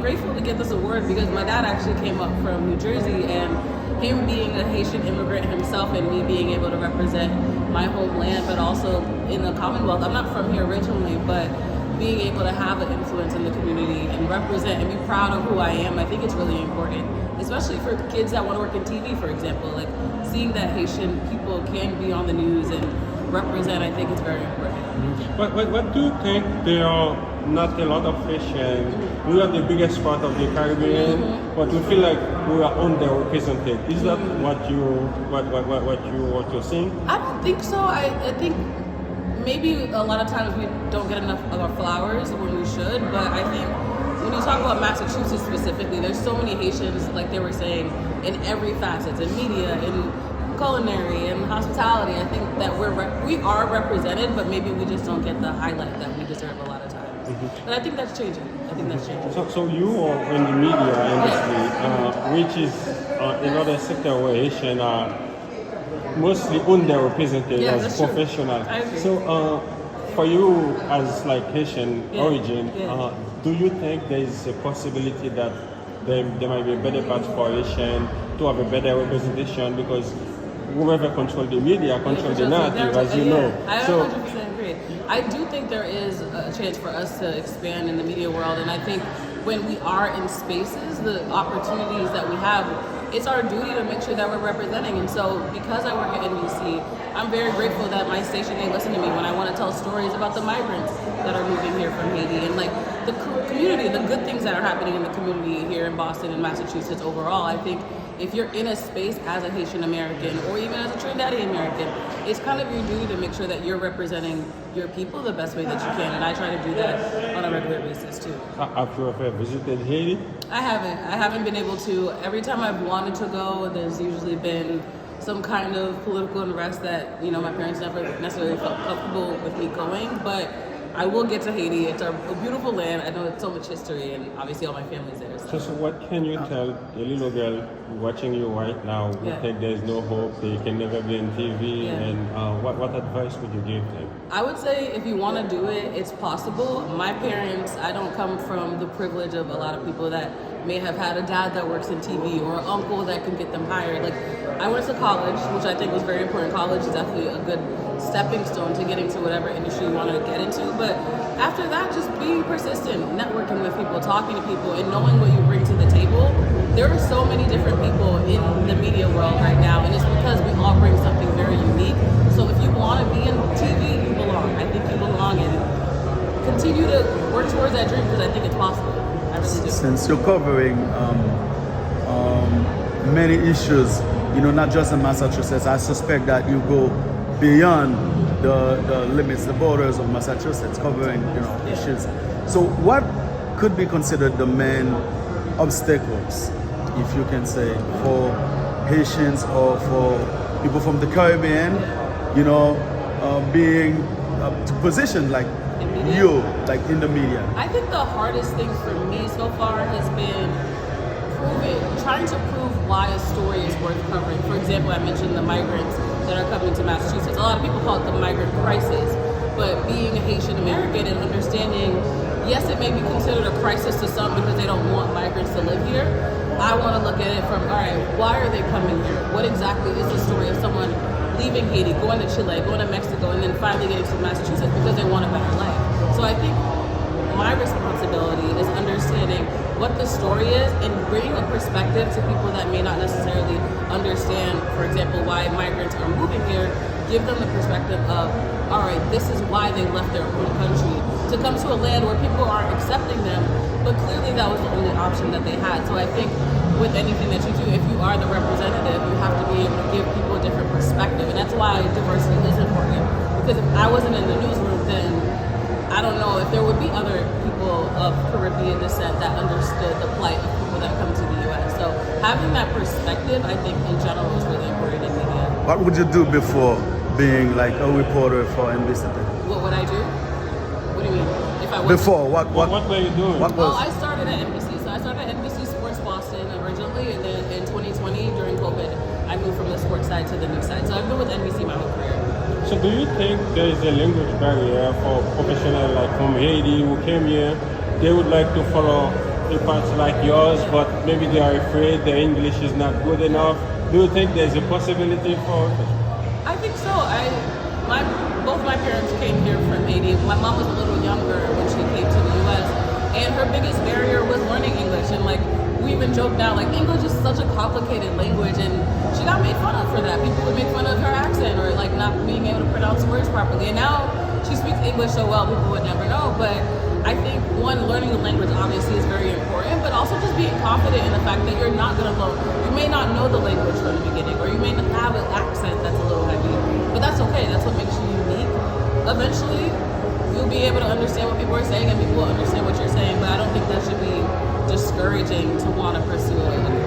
grateful to get this award because my dad actually came up from New Jersey, and him being a Haitian immigrant himself and me being able to represent my homeland, but also in the Commonwealth. I'm not from here originally, but being able to have an influence in the community and represent and be proud of who I am, I think it's really important, especially for kids that want to work in TV, for example. Like seeing that Haitian people can be on the news and represent, I think it's very important. What do you think? There are not a lot of Haitians. We are the biggest part of the Caribbean, but we feel like we are underrepresented. Is that what you're seeing? I don't think so. I think maybe a lot of times we don't get enough of our flowers when we should, but I think when you talk about Massachusetts specifically, there's so many Haitians, like they were saying, in every facet, in media, in culinary, and hospitality. I think that we are represented, but maybe we just don't get the highlight that we deserve a lot of times. But I think that's changing. So you are in the media industry, which is another sector where Haitians are mostly underrepresented as professionals. So for you as like Haitian origin, do you think there is a possibility that there might be a better path for Haitian to have a better representation, because whoever controls the media controls the narrative, as you know. I 100% agree. I do think there is a chance for us to expand in the media world, and I think when we are in spaces, the opportunities that we have, it's our duty to make sure that we're representing. And so because I work at NBC, I'm very grateful that my station, they listen to me when I want to tell stories about the migrants that are moving here from Haiti and like the community, the good things that are happening in the community here in Boston and Massachusetts overall. I think if you're in a space as a Haitian American or even as a Trinidadian American, it's kind of your duty to make sure that you're representing your people the best way that you can. And I try to do that on a regular basis too. Have you ever visited Haiti? I haven't been able to. Every time I've wanted to go, there's usually been some kind of political unrest that, my parents never necessarily felt comfortable with me going, but I will get to Haiti. It's a beautiful land. I know it's so much history, and obviously all my family's there. So what can you tell a little girl watching you right now who think there's no hope, they can never be on TV, and what advice would you give them? I would say if you want to do it, it's possible. My parents, I don't come from the privilege of a lot of people that may have had a dad that works in TV or an uncle that can get them hired. Like, I went to college, which I think was very important. College is definitely a good stepping stone to getting to whatever industry you want to get into. But after that, just being persistent, networking with people, talking to people, and knowing what you bring to the table. There are so many different people in the media world right now, and it's because we all bring something very unique. So if you want to be in TV, you belong. I think you belong, and continue to work towards that dream because I think it's possible. I really do. Since you're covering many issues, not just in Massachusetts, I suspect that you go beyond the limits, the borders of Massachusetts, covering issues. So what could be considered the main obstacles, if you can say, for Haitians or for people from the Caribbean, being positioned like you, like in the media? I think the hardest thing for me so far has been trying to prove why a story is worth covering. For example, I mentioned the migrants that are coming to Massachusetts. A lot of people call it the migrant crisis, but being a Haitian American and understanding, yes, it may be considered a crisis to some because they don't want migrants to live here. I want to look at it from, all right, why are they coming here? What exactly is the story of someone leaving Haiti, going to Chile, going to Mexico, and then finally getting to Massachusetts because they want a better life? So I think my responsibility is understanding what the story is and bringing a perspective to people that may not necessarily understand, for example, why migrants are moving here. Give them the perspective of, all right, this is why they left their own country to come to a land where people aren't accepting them, but clearly that was the only option that they had. So I think with anything that you do, if you are the representative, you have to be able to give people a different perspective, and that's why diversity is important. Because if I wasn't in the newsroom, then I don't know if there would be other people of Caribbean descent that understood the plight of people that come to the U.S. So having that perspective, I think, in general is really important in media. What would you do before being like a reporter for NBC10? What would I do? What do you mean? If I was before, what were you doing? I started at NBC. So I started at NBC Sports Boston originally, and then in 2020 during COVID, I moved from the sports side to the news side. So I've been with NBC my whole career. So do you think there is a language barrier for professionals like from Haiti who came here? They would like to follow in parts like yours, but maybe they are afraid their English is not good enough. Do you think there's a possibility for it? I think so. Both my parents came here from Haiti. My mom was a little younger when she came to the U.S. and her biggest barrier was learning English. And like we even joke now, like English is such a complicated language, and she got made fun of for that. People would make fun of her accent or like not being able to pronounce words properly. And now she speaks English so well, people would never know. But I think one, learning the language obviously is very important, but also just being confident in the fact that you're not going to learn. You may not know the language from the beginning, or you may not have an accent that's a little heavy, but that's okay. That's what makes you unique. Eventually, you'll be able to understand what people are saying, and people will understand what you're saying. But I don't think that should be discouraging to want to pursue it.